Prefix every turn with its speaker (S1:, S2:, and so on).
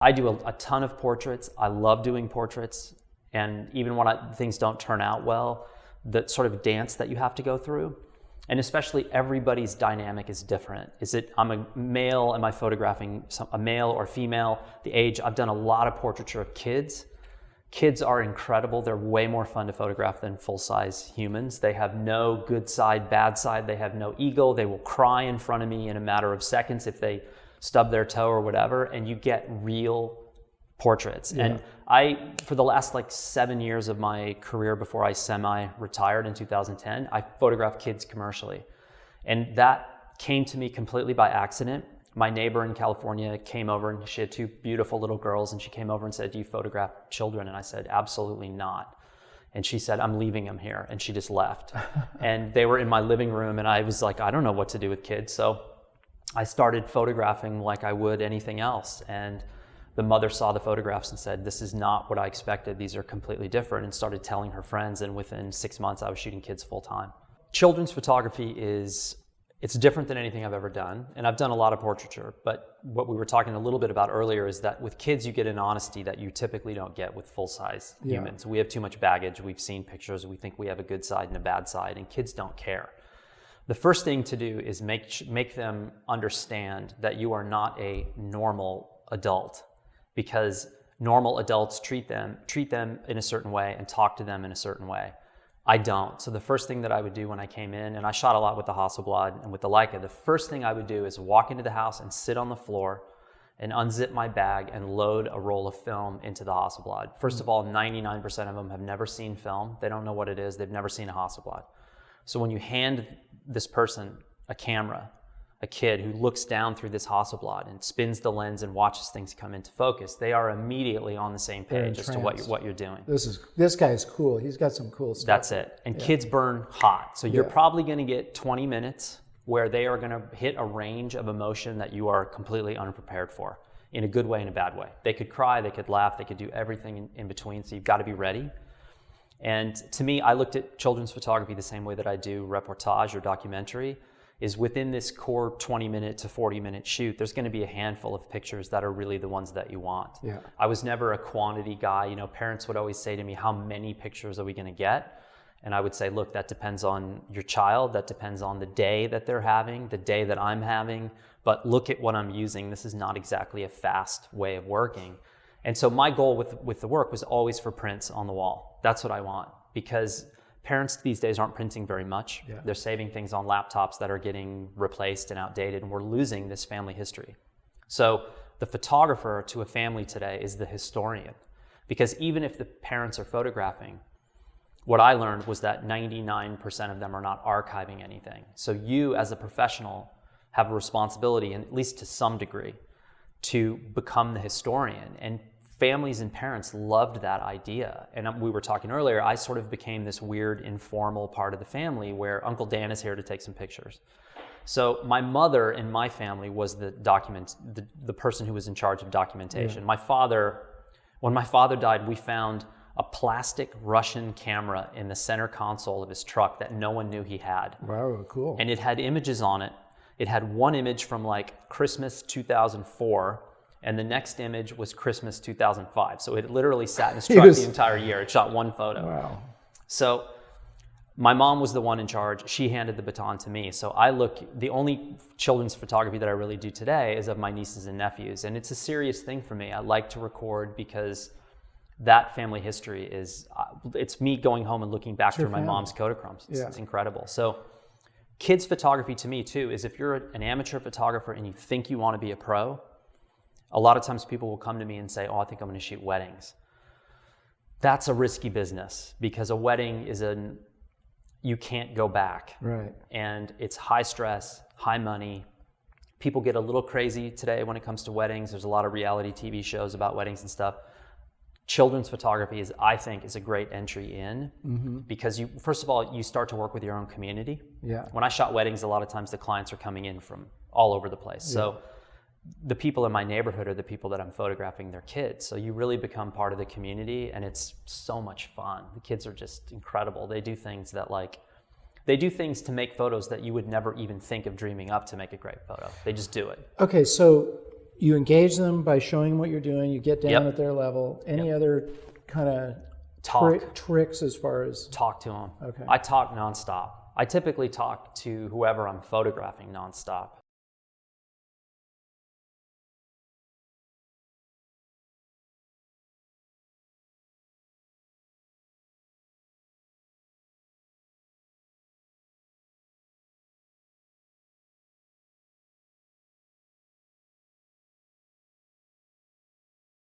S1: I do a ton of portraits. I love doing portraits. And even when things don't turn out well, the sort of dance that you have to go through, and especially everybody's dynamic is different. I'm a male, am I photographing a male or female? The age, I've done a lot of portraiture of kids. Kids are incredible. They're way more fun to photograph than full-size humans. They have no good side, bad side. They have no ego. They will cry in front of me in a matter of seconds if they stub their toe or whatever, and you get real portraits. Yeah. And I, for the last 7 years of my career before I semi-retired in 2010, I photographed kids commercially. And that came to me completely by accident. My neighbor in California came over and she had two beautiful little girls, and she came over and said, "Do you photograph children?" And I said, "Absolutely not." And she said, "I'm leaving them here." And she just left. And they were in my living room, and I was like, I don't know what to do with kids. So I started photographing like I would anything else. And the mother saw the photographs and said, "This is not what I expected. These are completely different," and started telling her friends. And within 6 months, I was shooting kids full time. Children's photography it's different than anything I've ever done. And I've done a lot of portraiture, but what we were talking a little bit about earlier is that with kids, you get an honesty that you typically don't get with full-size humans. We have too much baggage. We've seen pictures. We think we have a good side and a bad side, and kids don't care. The first thing to do is make them understand that you are not a normal adult, because normal adults treat them in a certain way and talk to them in a certain way. I don't. So the first thing that I would do when I came in, and I shot a lot with the Hasselblad and with the Leica, the first thing I would do is walk into the house and sit on the floor and unzip my bag and load a roll of film into the Hasselblad. First of all, 99% of them have never seen film. They don't know what it is. They've never seen a Hasselblad. So when you hand this person a camera, a kid who looks down through this Hasselblad and spins the lens and watches things come into focus, they are immediately on the same page as to what you're doing.
S2: This guy's cool. He's got some cool stuff.
S1: That's it. And kids burn hot. So you're probably going to get 20 minutes where they are going to hit a range of emotion that you are completely unprepared for, in a good way and a bad way. They could cry, they could laugh, they could do everything in between. So you've got to be ready. And to me, I looked at children's photography the same way that I do reportage or documentary. Is within this core 20-minute to 40-minute shoot, there's going to be a handful of pictures that are really the ones that you want. Yeah. I was never a quantity guy. Parents would always say to me, "How many pictures are we going to get?" And I would say, "Look, that depends on your child. That depends on the day that they're having, the day that I'm having. But look at what I'm using. This is not exactly a fast way of working." And so my goal with the work was always for prints on the wall. That's what I want, because parents these days aren't printing very much. Yeah. They're saving things on laptops that are getting replaced and outdated, and we're losing this family history. So the photographer to a family today is the historian, because even if the parents are photographing, what I learned was that 99% of them are not archiving anything. So you as a professional have a responsibility, and at least to some degree, to become the historian. And families and parents loved that idea. And we were talking earlier, I sort of became this weird informal part of the family where Uncle Dan is here to take some pictures. So my mother in my family was the person who was in charge of documentation. Yeah. When my father died, we found a plastic Russian camera in the center console of his truck that no one knew he had.
S2: Wow, cool.
S1: And it had images on it. It had one image from Christmas 2004, and the next image was Christmas 2005. So it literally sat in his truck the entire year. It shot one photo.
S2: Wow.
S1: So my mom was the one in charge. She handed the baton to me. So the only children's photography that I really do today is of my nieces and nephews. And it's a serious thing for me. I like to record because that family history it's me going home and looking back through my mom's Kodachromes. It's incredible. So kids photography to me too is, if you're an amateur photographer and you think you want to be a pro, a lot of times people will come to me and say, "Oh, I think I'm going to shoot weddings." That's a risky business, because a wedding you can't go back.
S2: Right.
S1: And it's high stress, high money. People get a little crazy today when it comes to weddings. There's a lot of reality TV shows about weddings and stuff. Children's photography I think is a great entry in, because first of all, you start to work with your own community.
S2: Yeah.
S1: When I shot weddings, a lot of times the clients are coming in from all over the place. Yeah. So the people in my neighborhood are the people that I'm photographing their kids. So you really become part of the community, and it's so much fun. The kids are just incredible. They do things to make photos that you would never even think of dreaming up to make a great photo. They just do it.
S2: Okay, so you engage them by showing what you're doing. You get down
S1: Yep.
S2: at their level. Any other kind of tricks as far as
S1: talk to them?
S2: Okay.
S1: I talk nonstop. I typically talk to whoever I'm photographing nonstop.